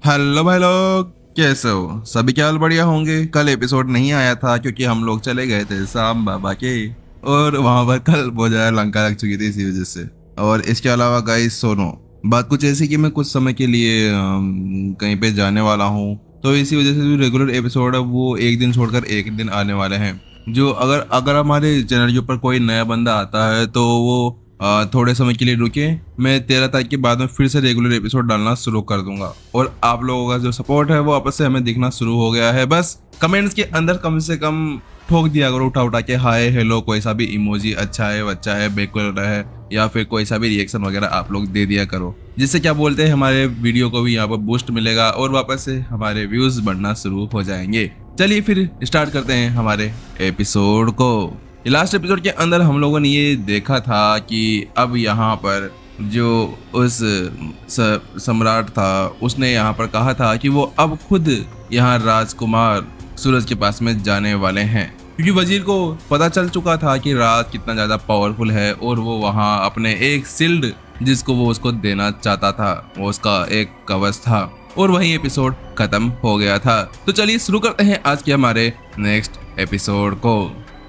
Hello भाई लोग, कैसे हो? सभी क्या हाल बढ़िया होंगे। कल एपिसोड नहीं आया था क्योंकि हम लोग चले गए थे शाम बाबा के, और वहां पर कल बहुत ज्यादा लंका लग चुकी थी इसी वजह से। और इसके अलावा गाइस सुनो, बात कुछ ऐसी कि मैं कुछ समय के लिए कहीं पे जाने वाला हूँ, तो इसी वजह से जो रेगुलर एपिसोड है वो एक दिन छोड़कर एक दिन आने वाले हैं। जो अगर अगर हमारे चैनल के ऊपर कोई नया बंदा आता है तो वो थोड़े समय के लिए रुके। मैं 13 तारीख के बाद में फिर से रेगुलर एपिसोड डालना शुरू कर दूंगा, और आप लोगों का जो सपोर्ट है वो आपस से हमें दिखना शुरू हो गया है। बस कमेंट्स के अंदर कम से कम ठोक दिया करो, उठा उठा के हाय हेलो, कोई सा भी इमोजी, अच्छा है बच्चा है बेकुल है, या फिर कोई सा भी रिएक्शन वगैरह आप लोग दे दिया करो, जिससे क्या बोलते हैं हमारे वीडियो को भी यहाँ पर बूस्ट मिलेगा और वापस से हमारे व्यूज बढ़ना शुरू हो जाएंगे। चलिए फिर स्टार्ट करते हैं हमारे एपिसोड को। लास्ट एपिसोड के अंदर हम लोगों ने ये देखा था कि अब यहाँ पर जो उस सम्राट था उसने यहाँ पर कहा था कि वो अब खुद यहाँ राजकुमार सूरज के पास में जाने वाले हैं, क्योंकि वजीर को पता चल चुका था कि राज कितना ज़्यादा पावरफुल है, और वो वहाँ अपने एक शिल्ड जिसको वो उसको देना चाहता था, वो उसका एक कवच था, और वही एपिसोड खत्म हो गया था। तो चलिए शुरू करते हैं आज के हमारे नेक्स्ट एपिसोड को।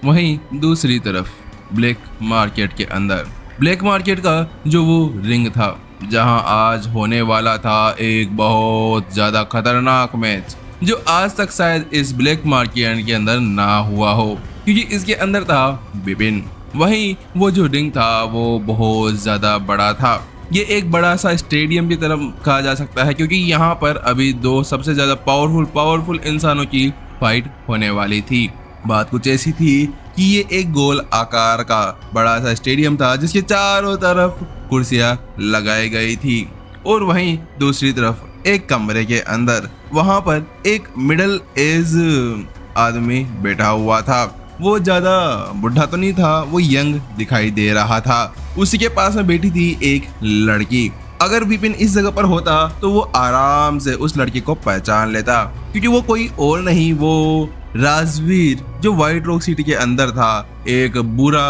वहीं दूसरी तरफ ब्लैक मार्केट के अंदर, ब्लैक मार्केट का जो वो रिंग था जहां आज होने वाला था एक बहुत ज्यादा खतरनाक मैच, जो आज तक शायद इस ब्लैक मार्केट के अंदर ना हुआ हो, क्योंकि इसके अंदर था विपिन। वहीं वो जो रिंग था वो बहुत ज्यादा बड़ा था। ये एक बड़ा सा स्टेडियम की तरह कहा जा सकता है, क्योंकि यहाँ पर अभी दो सबसे ज्यादा पावरफुल इंसानों की फाइट होने वाली थी। बात कुछ ऐसी थी कि ये एक गोल आकार का बड़ा सा स्टेडियम था जिसके चारों तरफ कुर्सियां लगाई गई थी, और वहीं दूसरी तरफ एक कमरे के अंदर वहां पर एक मिडिल एज आदमी बैठा हुआ था। वो ज्यादा बुढ़ा तो नहीं था, वो यंग दिखाई दे रहा था। उसी के पास में बैठी थी एक लड़की। अगर विपिन इस जगह पर होता तो वो आराम से उस लड़की को पहचान लेता, क्योंकि वो कोई और नहीं, वो राजवीर जो व्हाइट रॉक सिटी के अंदर था, एक बुरा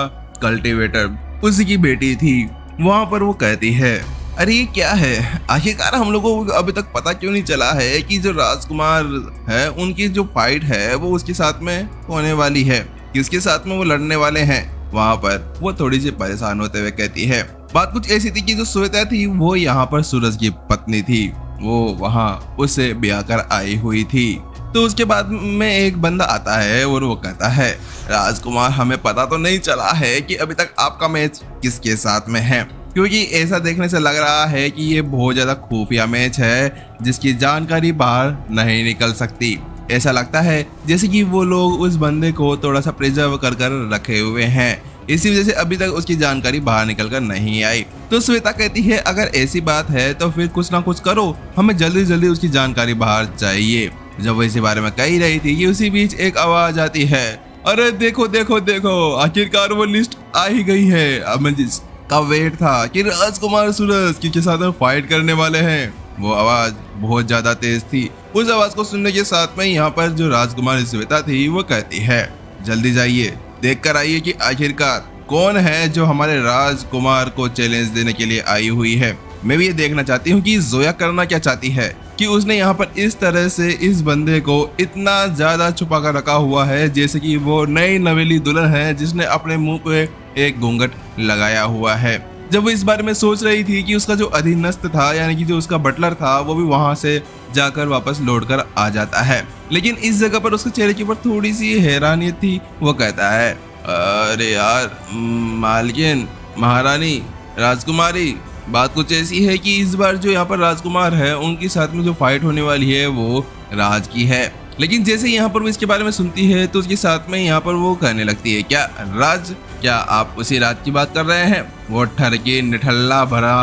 कल्टीवेटर, उसी की बेटी थी। वहां पर वो कहती है, अरे ये क्या है, आखिरकार हम लोगों को अभी तक पता क्यों नहीं चला है कि जो राजकुमार है उनकी जो फाइट है वो उसके साथ में होने वाली है, किसके साथ में वो लड़ने वाले हैं। वहां पर वो थोड़ी सी परेशान होते हुए कहती है, बात कुछ ऐसी थी कि जो श्वेता थी वो यहाँ पर सूरज की पत्नी थी, वो वहाँ उससे ब्याह कर आई हुई थी। तो उसके बाद में एक बंदा आता है और वो कहता है, राजकुमार हमें पता तो नहीं चला है कि अभी तक आपका मैच किसके साथ में है, क्योंकि ऐसा देखने से लग रहा है कि ये बहुत ज्यादा खुफिया मैच है जिसकी जानकारी बाहर नहीं निकल सकती। ऐसा लगता है जैसे कि वो लोग उस बंदे को थोड़ा सा प्रिजर्व कर रखे हुए हैं, इसी वजह से अभी तक उसकी जानकारी बाहर निकल कर नहीं आई। तो श्वेता कहती है, अगर ऐसी बात है तो फिर कुछ ना कुछ करो, हमें जल्दी जल्दी उसकी जानकारी बाहर चाहिए। जब वो इसी बारे में कह ही रही थी कि उसी बीच एक आवाज आती है, अरे देखो देखो देखो, आखिरकार वो लिस्ट आ ही गई है। अब मैं जिसका वेट था कि राजकुमार सूरज किसके साथ फाइट करने वाले हैं, वो आवाज बहुत ज्यादा तेज थी। उस आवाज को सुनने के साथ में यहाँ पर जो राजकुमार श्वेता थी वो कहती है, जल्दी जाइए, देख कर आइए कि आखिरकार कौन है जो हमारे राजकुमार को चैलेंज देने के लिए आई हुई है। मैं भी ये देखना चाहती हूँ कि जोया करना क्या चाहती है, कि उसने यहाँ पर इस तरह से इस बंदे को इतना ज्यादा छुपा कर रखा हुआ है जैसे कि वो नई नवेली दुल्हन है जिसने अपने मुंह पे एक घूंघट लगाया हुआ है। जब वो इस बारे में सोच रही थी कि उसका जो अधीनस्थ था, यानी कि जो उसका बटलर था, वो भी वहां से जाकर वापस लौट कर आ जाता है, लेकिन इस जगह पर उसके चेहरे के ऊपर थोड़ी सी हैरानियत थी। वो कहता है, अरे यार मालकिन, महारानी, राजकुमारी, बात कुछ ऐसी है कि इस बार जो यहाँ पर राजकुमार है उनके साथ में जो फाइट होने वाली है वो राज की है। लेकिन जैसे यहाँ पर वो इसके बारे में सुनती है तो उसके साथ में यहाँ पर वो कहने लगती है, क्या राज, क्या आप उसी राज की बात कर रहे हैं, वो ठरके निठल्ला भरा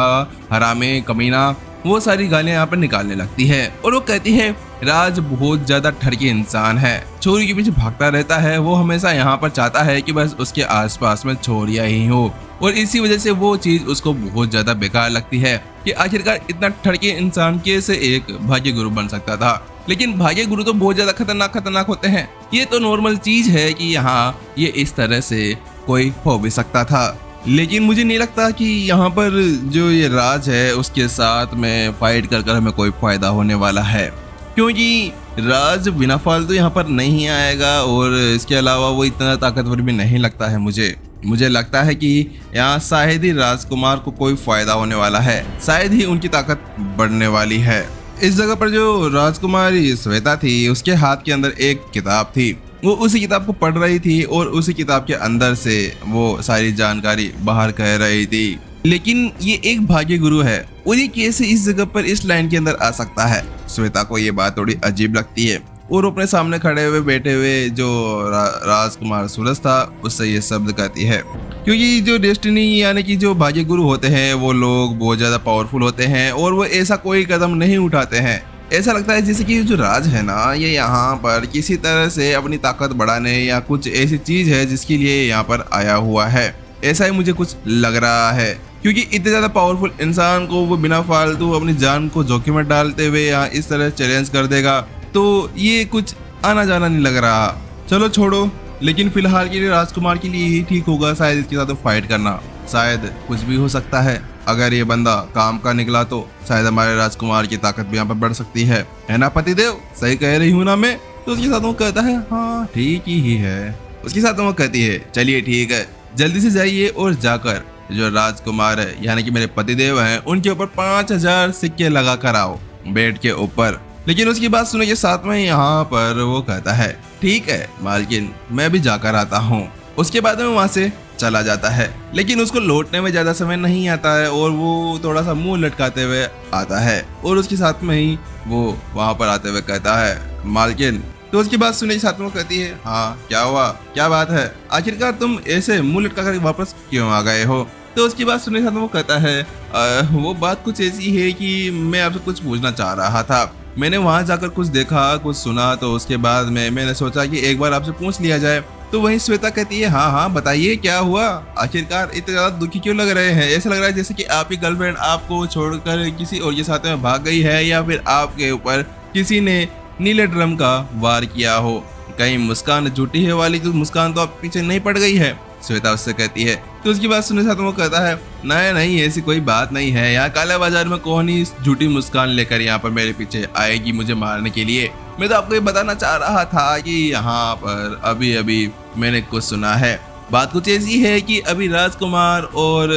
हरामे कमीना, वो सारी गालियां यहाँ पर निकालने लगती है। और वो कहती है, राज बहुत ज्यादा ठरकी इंसान है, छोरी के पीछे भागता रहता है, वो हमेशा यहाँ पर चाहता है कि बस उसके आसपास में छोरियां ही हो, और इसी वजह से वो चीज उसको बहुत ज्यादा बेकार लगती है कि आखिरकार इतना ठरकी इंसान कैसे एक भाग्य गुरु बन सकता था। लेकिन भाग्य गुरु तो बहुत ज्यादा खतरनाक होते हैं, ये तो नॉर्मल चीज है कि यहाँ ये इस तरह से कोई हो भी सकता था। लेकिन मुझे नहीं लगता कि यहाँ पर जो ये राज है उसके साथ में फाइट कर हमें कोई फायदा होने वाला है, क्योंकि राज बिना फालतू यहाँ पर नहीं आएगा और इसके अलावा वो इतना ताकतवर भी नहीं लगता है मुझे लगता है कि यहाँ शायद ही राजकुमार को कोई फायदा होने वाला है, शायद ही उनकी ताकत बढ़ने वाली है। इस जगह पर जो राजकुमारी श्वेता थी उसके हाथ के अंदर एक किताब थी, वो उसी किताब को पढ़ रही थी और उसी किताब के अंदर से वो सारी जानकारी बाहर कह रही थी। लेकिन ये एक भाग्य गुरु है और ये कैसे इस जगह पर इस लाइन के अंदर आ सकता है? श्वेता को ये बात थोड़ी अजीब लगती है और अपने सामने खड़े हुए बैठे हुए जो राजकुमार सूरज था उससे ये शब्द कहती है, क्योंकि जो डेस्टिनी यानी कि जो भाग्य गुरु होते हैं वो लोग बहुत ज्यादा पावरफुल होते हैं और वो ऐसा कोई कदम नहीं उठाते हैं। ऐसा लगता है जैसे कि जो राज है ना ये यहाँ पर किसी तरह से अपनी ताकत बढ़ाने या कुछ ऐसी चीज है जिसके लिए यहाँ पर आया हुआ है, ऐसा ही मुझे कुछ लग रहा है। क्योंकि इतने ज्यादा पावरफुल इंसान को वो बिना फालतू अपनी जान को जोखिम में डालते हुए यहाँ इस तरह चैलेंज कर देगा, तो ये कुछ आना जाना नहीं लग रहा। चलो छोड़ो, लेकिन फिलहाल के लिए राजकुमार के लिए ही ठीक होगा शायद इसके साथ फाइट करना। शायद कुछ भी हो सकता है, अगर ये बंदा काम का निकला तो शायद हमारे राजकुमार की ताकत भी यहाँ पर बढ़ सकती है ना पतिदेव? सही कह रही हूँ ना मैं? तो उसके साथ वो कहता है हाँ ठीक ही है। उसके साथ वो कहती है चलिए ठीक है, जल्दी से जाइए और जाकर जो राजकुमार है यानी कि मेरे पतिदेव हैं उनके ऊपर 5000 सिक्के लगा कर आओ बेड के ऊपर। लेकिन उसकी बात सुनने के साथ में यहाँ पर वो कहता है ठीक है मालकिन, मैं भी जाकर आता हूँ। उसके बाद में वहां से चला जाता है, लेकिन उसको लौटने में ज्यादा समय नहीं आता है और वो थोड़ा सा मुंह लटकाते हुए आता है और उसके साथ में ही वो वहां पर आते हुए कहता है मालकिन। तो उसकी बात सुनने के साथ में कहती है हाँ क्या हुआ, क्या बात है, आखिरकार तुम ऐसे मुंह लटका कर वापस क्यों आ गए हो? तो उसकी बात सुनने के साथ में वो कहता है वो बात कुछ ऐसी है कि मैं आपसे कुछ पूछना चाह रहा था। मैंने वहां जाकर कुछ देखा, कुछ सुना, तो उसके बाद में मैंने सोचा कि एक बार आपसे पूछ लिया जाए। तो वहीं श्वेता कहती है हाँ बताइए क्या हुआ, आखिरकार इतने ज्यादा दुखी क्यों लग रहे हैं? ऐसा लग रहा है जैसे कि आपकी गर्लफ्रेंड आपको छोड़कर किसी और के साथ में भाग गई है या फिर आपके ऊपर किसी ने नीले ड्रम का वार किया हो। कहीं मुस्कान झूठी है वाली तो मुस्कान तो आप पीछे नहीं पड़ गई है? श्वेता उससे कहती है। तो उसकी बात सुनने साथ वो कहता है नहीं ऐसी कोई बात नहीं है, यहाँ काला बाजार में कौन ही झूठी मुस्कान लेकर यहाँ पर मेरे पीछे आएगी मुझे मारने के लिए। मैं तो आपको ये बताना चाह रहा था कि यहाँ पर अभी मैंने कुछ सुना है। बात कुछ ऐसी है कि अभी राजकुमार और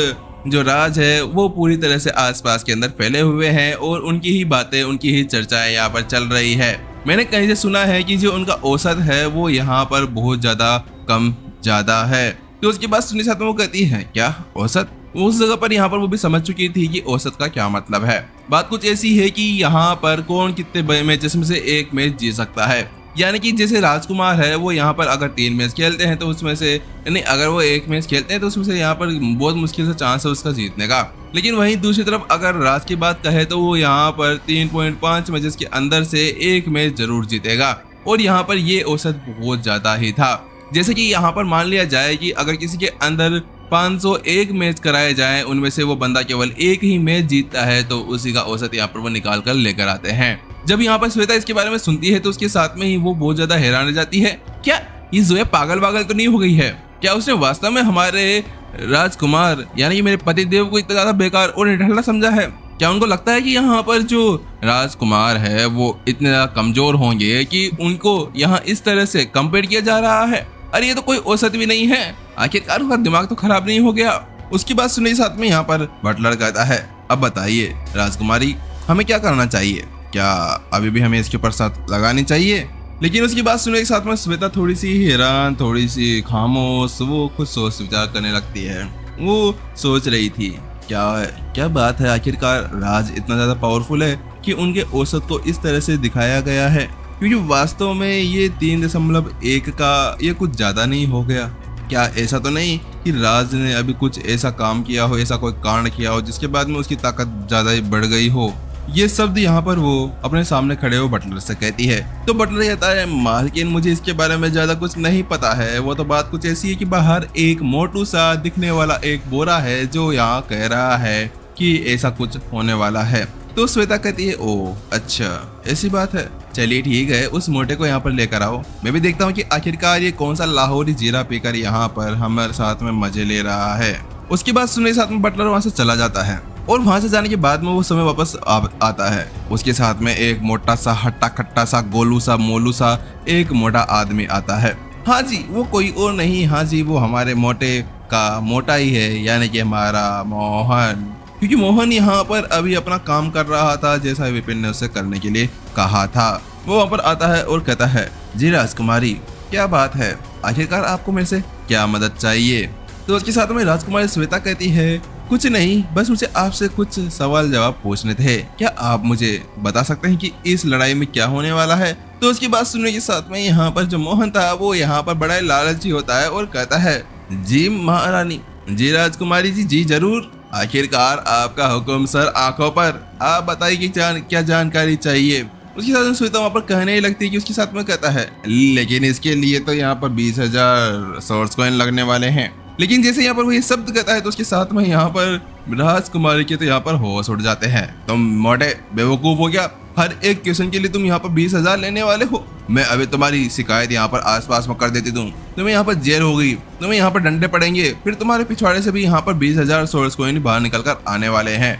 जो राज है वो पूरी तरह से आसपास के अंदर फैले हुए हैं और उनकी ही बातें, उनकी ही चर्चाएं यहाँ पर चल रही है। मैंने कहीं से सुना है कि जो उनका औसत है वो यहाँ पर बहुत ज्यादा कम ज्यादा है। तो उसके बाद सुनी साथ में वो कहती है क्या औसत? उस जगह पर यहाँ पर वो भी समझ चुकी थी कि औसत का क्या मतलब है। बात कुछ ऐसी है कि यहाँ पर कौन कितने बड़े मैचेस में से एक मैच जीत सकता है, यानी कि जैसे राजकुमार है वो यहाँ पर अगर 3 मैच खेलते हैं तो उसमें से यानी अगर वो 1 मैच खेलते हैं तो उसमें से यहाँ पर बहुत मुश्किल से चांस है उसका जीतने का। लेकिन वहीं दूसरी तरफ अगर राज की बात कहे तो वो यहाँ पर 3.5 मैचेस के अंदर से 1 मैच जरूर जीतेगा और यहाँ पर ये औसत बहुत ज्यादा ही था। जैसे कि यहाँ पर मान लिया जाए कि अगर किसी के अंदर 501 मैच कराए जाएं, उनमें से वो बंदा केवल 1 ही मैच जीतता है तो उसी का औसत यहाँ पर वो निकाल कर लेकर आते हैं। जब यहाँ पर श्वेता इसके बारे में सुनती है तो उसके साथ में ही वो बहुत ज्यादा हैरान रह जाती है। क्या ये जोया पागल तो नहीं हो गई है? क्या उसने वास्तव में हमारे राजकुमार यानी कि मेरे पति देव को इतना ज्यादा बेकार और निठल्ला समझा है? क्या उनको लगता है कि यहाँ पर जो राजकुमार है वो इतने ज्यादा कमजोर होंगे कि उनको यहाँ इस तरह से कंपेयर किया जा रहा है? अरे ये तो कोई औसत भी नहीं है, आखिरकार उसका दिमाग तो खराब नहीं हो गया? उसकी बात सुनने के साथ में यहाँ पर बटलर कहता है अब बताइए राजकुमारी हमें क्या करना चाहिए, क्या अभी भी हमें इसके ऊपर साथ लगानी चाहिए? लेकिन उसकी बात सुनने के साथ में श्वेता थोड़ी सी हैरान, थोड़ी सी खामोश, वो कुछ सोच विचार करने लगती है। वो सोच रही थी क्या बात है, आखिरकार राज इतना ज्यादा पावरफुल है कि उनके औसत को इस तरह से दिखाया गया है, क्योंकि वास्तव में ये 3.1 का ये कुछ ज्यादा नहीं हो गया? क्या ऐसा तो नहीं कि राज ने अभी कुछ ऐसा काम किया हो, ऐसा कोई कांड किया हो जिसके बाद में उसकी ताकत ज्यादा ही बढ़ गई हो? ये शब्द यहाँ पर वो अपने सामने खड़े हो बटलर से कहती है। तो बटलर कहता है मालकिन मुझे इसके बारे में ज्यादा कुछ नहीं पता है, वो तो बात कुछ ऐसी है कि बाहर एक मोटू सा दिखने वाला एक बोरा है जो यहाँ कह रहा है कि ऐसा कुछ होने वाला है। तो श्वेता कहती है ओ अच्छा ऐसी बात है, चलिए ठीक है उस मोटे को यहाँ पर लेकर आओ, मैं भी देखता हूँ कि आखिरकार ये कौन सा लाहौरी जीरा पीकर यहाँ पर हमारे साथ में मजे ले रहा है। उसके बाद सुनने के साथ में बटलर वहां से चला जाता है और वहां से जाने के बाद में वो समय वापस आता है। उसके साथ में एक मोटा सा हट्टा खट्टा सा गोलू सा मोलू सा एक मोटा आदमी आता है। हाँ जी, वो कोई और नहीं, हाँ जी वो हमारे मोटे का मोटा ही है, यानी कि हमारा मोहन। क्योंकि मोहन यहाँ पर अभी अपना काम कर रहा था जैसा विपिन ने उसे करने के लिए कहा था। वो वहाँ पर आता है और कहता है, जी राजकुमारी क्या बात है, आखिरकार आपको मेरे से क्या मदद चाहिए। तो उसके साथ में राजकुमारी श्वेता कहती है, कुछ नहीं, बस मुझे आपसे कुछ सवाल जवाब पूछने थे। क्या आप मुझे बता सकते हैं कि इस लड़ाई में क्या होने वाला है। तो उसकी बात सुनने के साथ में यहाँ पर जो मोहन था वो यहाँ पर बड़ा लालची होता है और कहता है, जी महारानी, जी राजकुमारी जी, जी जरूर, आखिरकार आपका हुक्म सर आंखों पर, आप बताइए कि क्या जानकारी चाहिए। उसके साथ में श्वेता वहाँ पर कहने ही लगती है कि उसके साथ में कहता है, लेकिन इसके लिए तो यहाँ पर 20,000 सोर्स कॉइन लगने वाले हैं। लेकिन जैसे यहाँ पर वो ये शब्द कहता है तो उसके साथ में यहाँ पर राजकुमारी के तो यहाँ पर होश उड़ जाते हैं। तुम मोटे बेवकूफ हो गया, हर एक क्वेश्चन के लिए तुम यहाँ पर 20,000 लेने वाले हो। मैं अभी तुम्हारी शिकायत यहाँ पर आसपास में कर देती हूँ, तुम्हें यहाँ पर जेल होगी, तुम्हें यहाँ पर डंडे पड़ेंगे, फिर तुम्हारे पिछवाड़े से भी यहाँ पर 20,000 सोर्स कॉइन बाहर निकल कर आने वाले हैं।